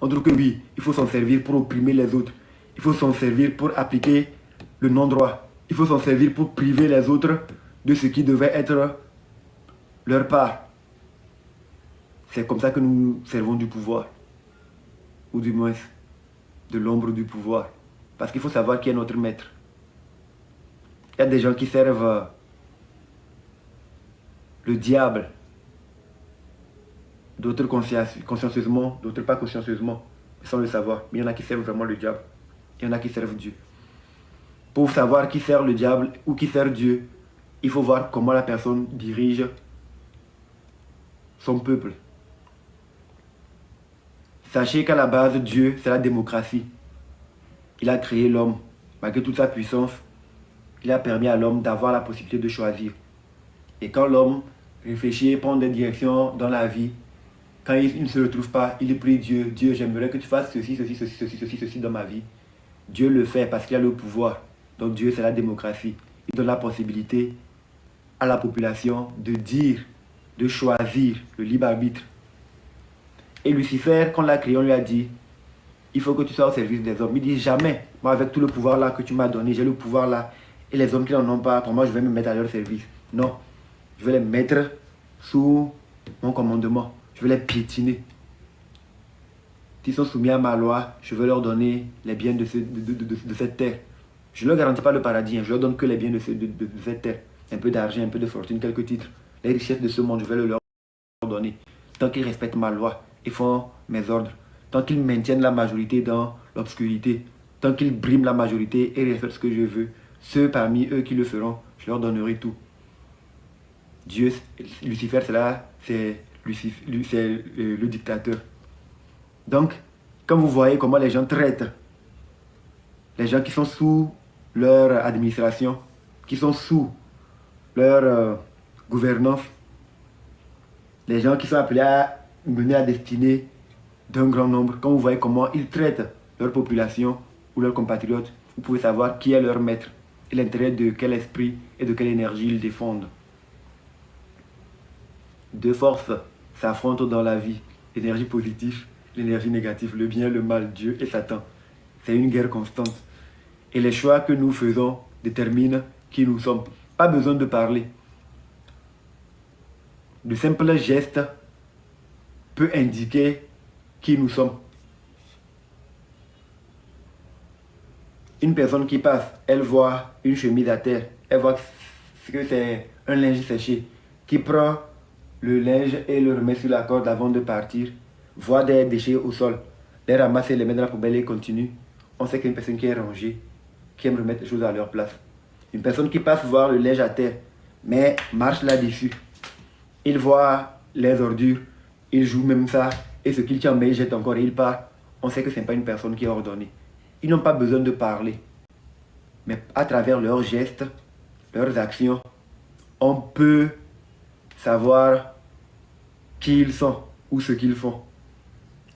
Montre que oui, il faut s'en servir pour opprimer les autres. Il faut s'en servir pour appliquer le non-droit. Il faut s'en servir pour priver les autres de ce qui devait être leur part. C'est comme ça que nous servons du pouvoir. Ou du moins, de l'ombre du pouvoir. Parce qu'il faut savoir qui est notre maître. Il y a des gens qui servent le diable. D'autres consciencieusement, d'autres pas consciencieusement, sans le savoir. Mais il y en a qui servent vraiment le diable. Il y en a qui servent Dieu. Pour savoir qui sert le diable ou qui sert Dieu, il faut voir comment la personne dirige son peuple. Sachez qu'à la base, Dieu, c'est la démocratie. Il a créé l'homme. Malgré toute sa puissance, il a permis à l'homme d'avoir la possibilité de choisir. Et quand l'homme réfléchit, prend des directions dans la vie, quand il ne se retrouve pas, il prie Dieu. Dieu, j'aimerais que tu fasses ceci, ceci, ceci, ceci, ceci, ceci dans ma vie. Dieu le fait parce qu'il a le pouvoir. Donc Dieu, c'est la démocratie. Il donne la possibilité à la population de dire, de choisir le libre arbitre. Et Lucifer, quand l'a créé, on lui a dit, il faut que tu sois au service des hommes. Il dit, jamais, moi avec tout le pouvoir là que tu m'as donné, j'ai le pouvoir là, et les hommes qui n'en ont pas, pour moi je vais me mettre à leur service. Non, je vais les mettre sous mon commandement. Je vais les piétiner. S'ils sont soumis à ma loi, je vais leur donner les biens de cette terre. Je ne leur garantis pas le paradis, je leur donne que les biens de cette terre. Un peu d'argent, un peu de fortune, quelques titres. Les richesses de ce monde, je vais leur donner. Tant qu'ils respectent ma loi et font mes ordres. Tant qu'ils maintiennent la majorité dans l'obscurité. Tant qu'ils briment la majorité et respectent ce que je veux. Ceux parmi eux qui le feront, je leur donnerai tout. Dieu, Lucifer, c'est là, c'est le dictateur. Donc, quand vous voyez comment les gens traitent les gens qui sont sous leur administration, qui sont sous leur gouvernance, les gens qui sont appelés à mener la destinée d'un grand nombre, quand vous voyez comment ils traitent leur population ou leurs compatriotes, vous pouvez savoir qui est leur maître et l'intérêt de quel esprit et de quelle énergie ils défendent. Deux forces s'affrontent dans la vie, l'énergie positive, l'énergie négative, le bien, le mal, Dieu et Satan. C'est une guerre constante. Et les choix que nous faisons déterminent qui nous sommes. Pas besoin de parler. Le simple geste peut indiquer qui nous sommes. Une personne qui passe, elle voit une chemise à terre, elle voit que c'est un linge séché, qui prend le linge et le remet sur la corde avant de partir, voit des déchets au sol, les ramasse et les met dans la poubelle et continue. On sait qu'une personne qui est rangée, qui aime remettre les choses à leur place. Une personne qui passe voir le linge à terre, mais marche là-dessus. Il voit les ordures, il joue même ça, et ce qu'il tient, mais il jette encore et il part. On sait que ce n'est pas une personne qui est ordonnée. Ils n'ont pas besoin de parler. Mais à travers leurs gestes, leurs actions, on peut savoir qui ils sont ou ce qu'ils font.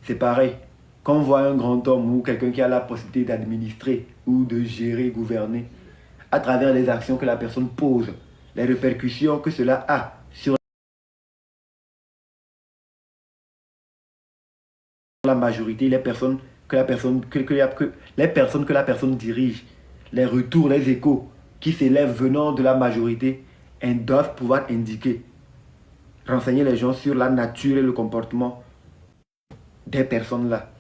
C'est pareil. Quand on voit un grand homme ou quelqu'un qui a la possibilité d'administrer ou de gérer, gouverner, à travers les actions que la personne pose, les répercussions que cela a sur la majorité, les personnes que la personne dirige, les retours, les échos qui s'élèvent venant de la majorité, doivent pouvoir indiquer, renseigner les gens sur la nature et le comportement des personnes là.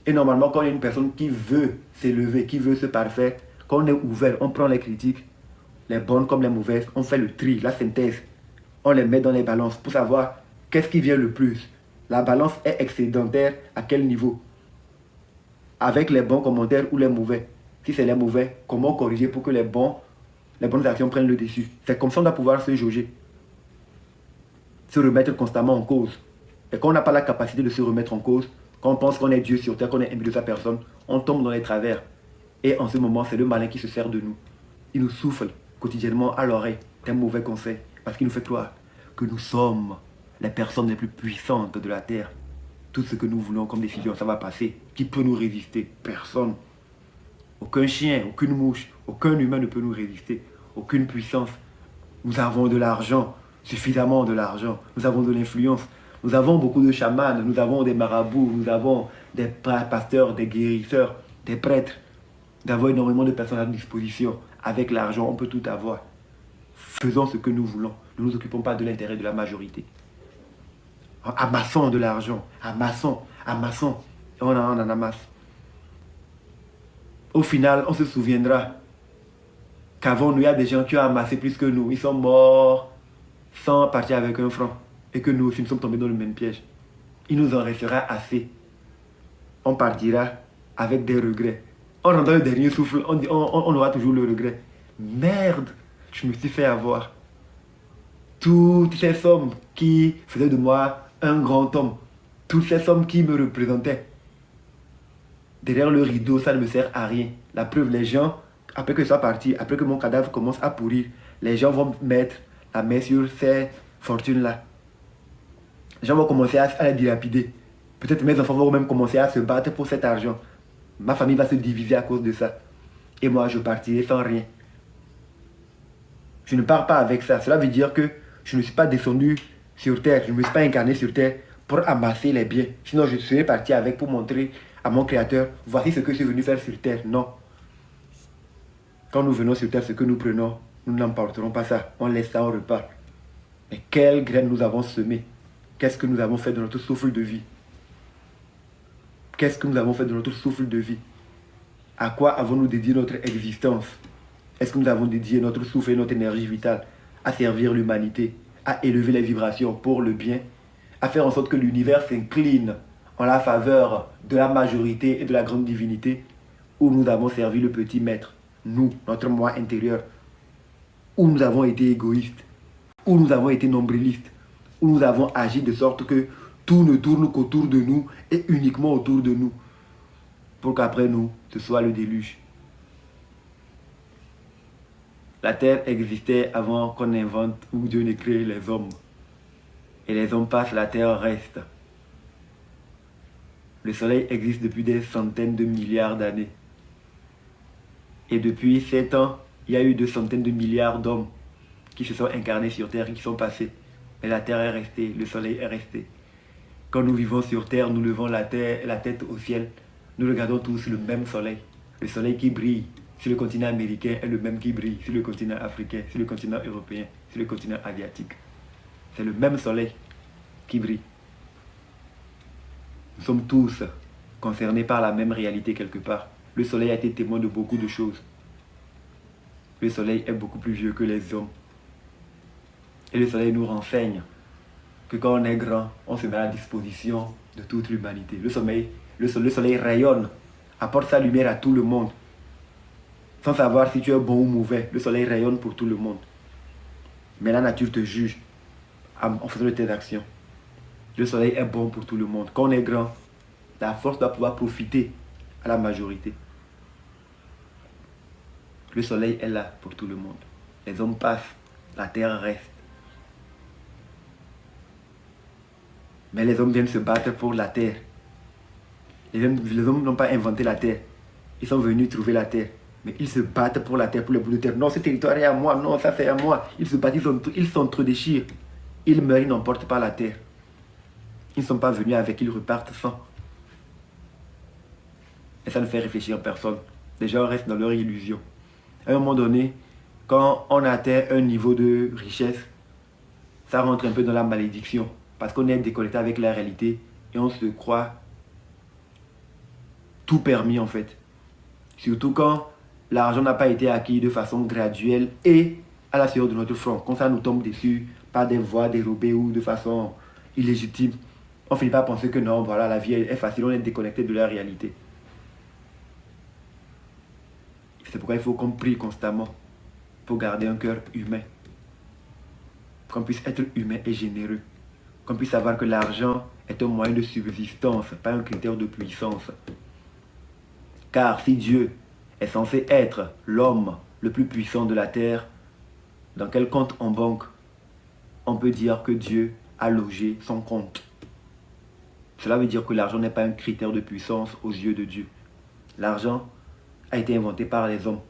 Et normalement, quand il y a une personne qui veut s'élever, qui veut se parfaire, quand on est ouvert, on prend les critiques, les bonnes comme les mauvaises, on fait le tri, la synthèse, on les met dans les balances pour savoir qu'est-ce qui vient le plus. La balance est excédentaire à quel niveau? Avec les bons commentaires ou les mauvais? Si c'est les mauvais, comment corriger pour que les bonnes actions prennent le dessus? C'est comme ça qu'on doit pouvoir se jauger, se remettre constamment en cause. Et quand on n'a pas la capacité de se remettre en cause, quand on pense qu'on est Dieu sur terre, qu'on est aimé de sa personne, on tombe dans les travers. Et en ce moment, c'est le malin qui se sert de nous. Il nous souffle quotidiennement à l'oreille des mauvais conseils, parce qu'il nous fait croire que nous sommes les personnes les plus puissantes de la terre. Tout ce que nous voulons comme décision, ça va passer. Qui peut nous résister? Personne. Aucun chien, aucune mouche, aucun humain ne peut nous résister. Aucune puissance. Nous avons de l'argent, suffisamment de l'argent. Nous avons de l'influence. Nous avons beaucoup de chamans, nous avons des marabouts, nous avons des pasteurs, des guérisseurs, des prêtres. Nous avons énormément de personnes à notre disposition. Avec l'argent, on peut tout avoir. Faisons ce que nous voulons. Ne nous occupons pas de l'intérêt de la majorité. Amassons de l'argent. Amassons. Et on en amasse. Au final, on se souviendra qu'avant nous, il y a des gens qui ont amassé plus que nous. Ils sont morts sans partir avec un franc. Et que nous aussi, nous sommes tombés dans le même piège. Il nous en restera assez. On partira avec des regrets. On entend le dernier souffle, on aura toujours le regret. Merde, je me suis fait avoir. Toutes ces sommes qui faisaient de moi un grand homme, toutes ces sommes qui me représentaient, derrière le rideau, ça ne me sert à rien. La preuve, les gens, après que je sois parti, après que mon cadavre commence à pourrir, les gens vont mettre la main sur ces fortunes-là. Les gens vont commencer à les dilapider. Peut-être mes enfants vont même commencer à se battre pour cet argent. Ma famille va se diviser à cause de ça. Et moi, je partirai sans rien. Je ne pars pas avec ça. Cela veut dire que je ne suis pas descendu sur terre. Je ne me suis pas incarné sur terre pour amasser les biens. Sinon, je serais parti avec pour montrer à mon Créateur, voici ce que je suis venu faire sur terre. Non. Quand nous venons sur terre, ce que nous prenons, nous n'emporterons pas ça. On laisse ça au repas. Mais quelles graines nous avons semées? Qu'est-ce que nous avons fait de notre souffle de vie? Qu'est-ce que nous avons fait de notre souffle de vie? À quoi avons-nous dédié notre existence? Est-ce que nous avons dédié notre souffle et notre énergie vitale à servir l'humanité, à élever les vibrations pour le bien, à faire en sorte que l'univers s'incline en la faveur de la majorité et de la grande divinité, où nous avons servi le petit maître, nous, notre moi intérieur, où nous avons été égoïstes, où nous avons été nombrilistes, où nous avons agi de sorte que tout ne tourne qu'autour de nous et uniquement autour de nous, pour qu'après nous, ce soit le déluge. La terre existait avant qu'on invente ou Dieu n'ait créé les hommes. Et les hommes passent, la terre reste. Le soleil existe depuis des centaines de milliards d'années. Et depuis 7 ans, il y a eu 2 centaines de milliards d'hommes qui se sont incarnés sur terre et qui sont passés. Mais la terre est restée, le soleil est resté. Quand nous vivons sur terre, nous levons la tête au ciel. Nous regardons tous le même soleil. Le soleil qui brille sur le continent américain est le même qui brille sur le continent africain, sur le continent européen, sur le continent asiatique. C'est le même soleil qui brille. Nous sommes tous concernés par la même réalité quelque part. Le soleil a été témoin de beaucoup de choses. Le soleil est beaucoup plus vieux que les hommes. Et le soleil nous renseigne que quand on est grand, on se met à la disposition de toute l'humanité. Le soleil rayonne, apporte sa lumière à tout le monde. Sans savoir si tu es bon ou mauvais, le soleil rayonne pour tout le monde. Mais la nature te juge en faisant de tes actions. Le soleil est bon pour tout le monde. Quand on est grand, la force doit pouvoir profiter à la majorité. Le soleil est là pour tout le monde. Les hommes passent, la terre reste. Mais les hommes viennent se battre pour la terre. Les hommes n'ont pas inventé la terre. Ils sont venus trouver la terre. Mais ils se battent pour la terre, pour les bouts de terre. Non, ce territoire est à moi. Non, ça c'est à moi. Ils se battent, ils s'entre-déchirent. Ils meurent, ils n'emportent pas la terre. Ils ne sont pas venus avec, ils repartent sans. Et ça ne fait réfléchir personne. Les gens restent dans leur illusion. À un moment donné, quand on atteint un niveau de richesse, ça rentre un peu dans la malédiction. Parce qu'on est déconnecté avec la réalité et on se croit tout permis en fait. Surtout quand l'argent n'a pas été acquis de façon graduelle et à la sueur de notre front. Quand ça nous tombe dessus par des voies dérobées ou de façon illégitime, on finit par penser que non, voilà, la vie est facile, on est déconnecté de la réalité. C'est pourquoi il faut qu'on prie constamment pour garder un cœur humain. Qu'on puisse être humain et généreux. Qu'on puisse savoir que l'argent est un moyen de subsistance, pas un critère de puissance. Car si Dieu est censé être l'homme le plus puissant de la terre, dans quel compte en banque on peut dire que Dieu a logé son compte? Cela veut dire que l'argent n'est pas un critère de puissance aux yeux de Dieu. L'argent a été inventé par les hommes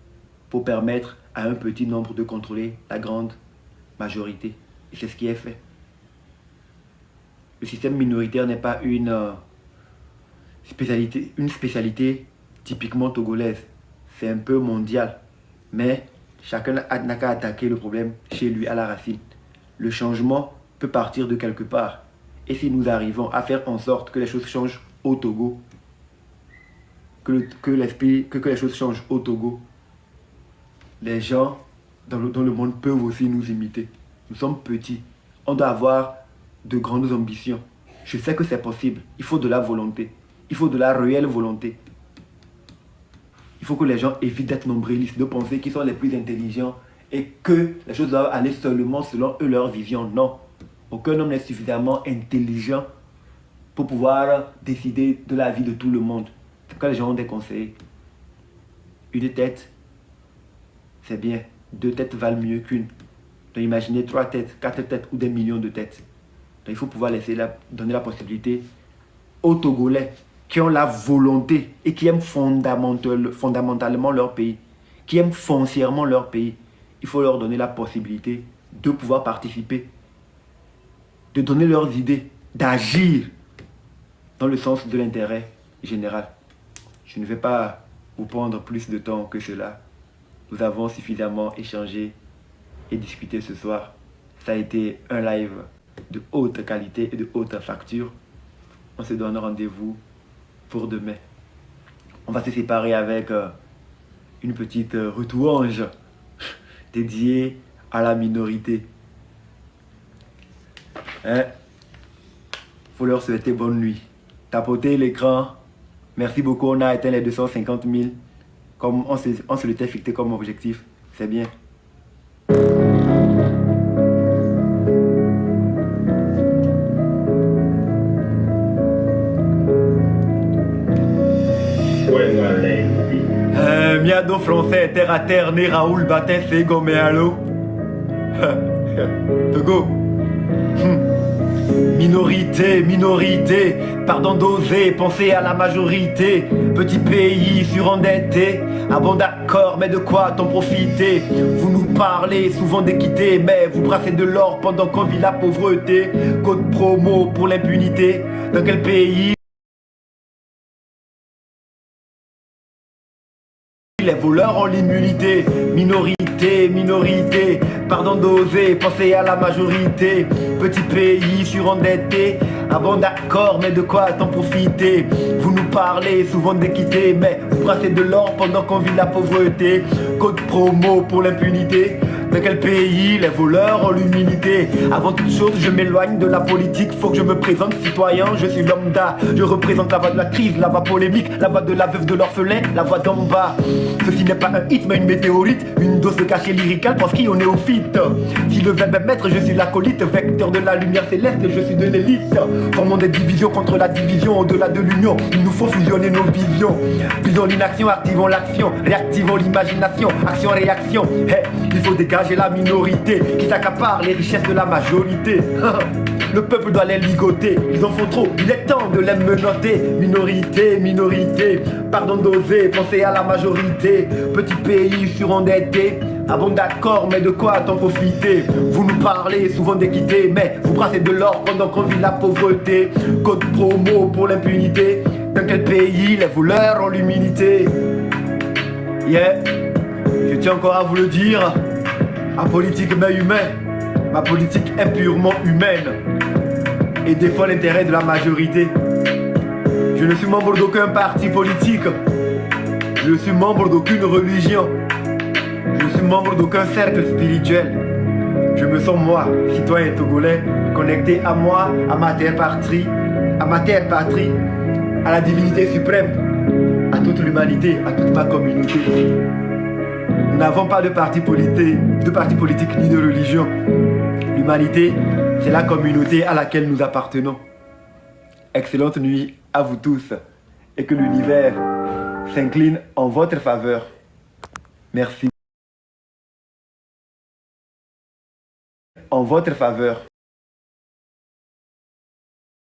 pour permettre à un petit nombre de contrôler la grande majorité. Et c'est ce qui est fait. le système minoritaire n'est pas une spécialité typiquement togolaise. C'est un peu mondial. Mais chacun n'a qu'à attaquer le problème chez lui à la racine. Le changement peut partir de quelque part. Et si nous arrivons à faire en sorte que les choses changent au Togo, que les choses changent au Togo, les gens dans le monde peuvent aussi nous imiter. Nous sommes petits. On doit avoir de grandes ambitions. Je sais que c'est possible. Il faut de la volonté. Il faut de la réelle volonté. Il faut que les gens évitent d'être nombrilistes, de penser qu'ils sont les plus intelligents et que les choses doivent aller seulement selon eux, leur vision. Non. Aucun homme n'est suffisamment intelligent pour pouvoir décider de la vie de tout le monde. C'est pourquoi les gens ont des conseils. Une tête, c'est bien. 2 têtes valent mieux qu'une. Donc imaginez 3 têtes, 4 têtes ou des millions de têtes. Donc il faut pouvoir donner la possibilité aux Togolais qui ont la volonté et qui aiment fondamentalement leur pays, qui aiment foncièrement leur pays. Il faut leur donner la possibilité de pouvoir participer, de donner leurs idées, d'agir dans le sens de l'intérêt général. Je ne vais pas vous prendre plus de temps que cela. Nous avons suffisamment échangé et discuté ce soir. Ça a été un live de haute qualité et de haute facture. On se donne rendez-vous pour demain. On va se séparer avec une petite retouange dédiée à la minorité. Faut leur souhaiter bonne nuit. Tapotez l'écran. Merci beaucoup, on a atteint les 250 000. Comme on se l'était fixé comme objectif. C'est bien. Miado français, terre à terre, né Raoul, Batin, Sego, mais allô. Togo. Minorité, pardon d'oser, penser à la majorité. Petit pays surendetté, ah bon d'accord, mais de quoi t'en profiter? Vous nous parlez souvent d'équité, mais vous brassez de l'or pendant qu'on vit la pauvreté. Code promo pour l'impunité, dans quel pays? Les voleurs ont l'immunité. Minorité, pardon d'oser, penser à la majorité. Petit pays surendetté, ah bon d'accord, mais de quoi t'en profiter? Vous nous parlez souvent d'équité, mais vous brassez de l'or pendant qu'on vit la pauvreté. Code promo pour l'impunité. Dans quel pays les voleurs ont l'humilité? Avant toute chose, je m'éloigne de la politique. Faut que je me présente citoyen, je suis lambda. Je représente la voix de la crise, la voix polémique, la voix de la veuve de l'orphelin, la voix d'en bas. Ceci n'est pas un hit mais une météorite, une dose de cachet lyrical pour ski au néophyte. Si le verbe est maître, je suis l'acolyte, vecteur de la lumière céleste, je suis de l'élite. Formons des divisions contre la division, au-delà de l'union, il nous faut fusionner nos visions. Brisons l'inaction, activons l'action, réactivons l'imagination, action-réaction. Hey, il faut dégager la minorité qui s'accapare les richesses de la majorité. Le peuple doit les ligoter, ils en font trop, il est temps de les menotter. Minorité, pardon d'oser, penser à la majorité. Petit pays surendetté, ah bon d'accord, mais de quoi t'en profiter? Vous nous parlez souvent d'équité, mais vous brassez de l'or pendant qu'on vit la pauvreté. Code promo pour l'impunité, dans quel pays les voleurs ont l'humilité? Yeah, je tiens encore à vous le dire, apolitique mais humain. Ma politique est purement humaine et défend l'intérêt de la majorité. Je ne suis membre d'aucun parti politique. Je ne suis membre d'aucune religion. Je ne suis membre d'aucun cercle spirituel. Je me sens moi, citoyen togolais, connecté à moi, à ma terre patrie, à la divinité suprême, à toute l'humanité, à toute ma communauté. Nous n'avons pas de parti politique ni de religion. L'humanité, c'est la communauté à laquelle nous appartenons. Excellente nuit à vous tous et que l'univers s'incline en votre faveur. Merci. En votre faveur.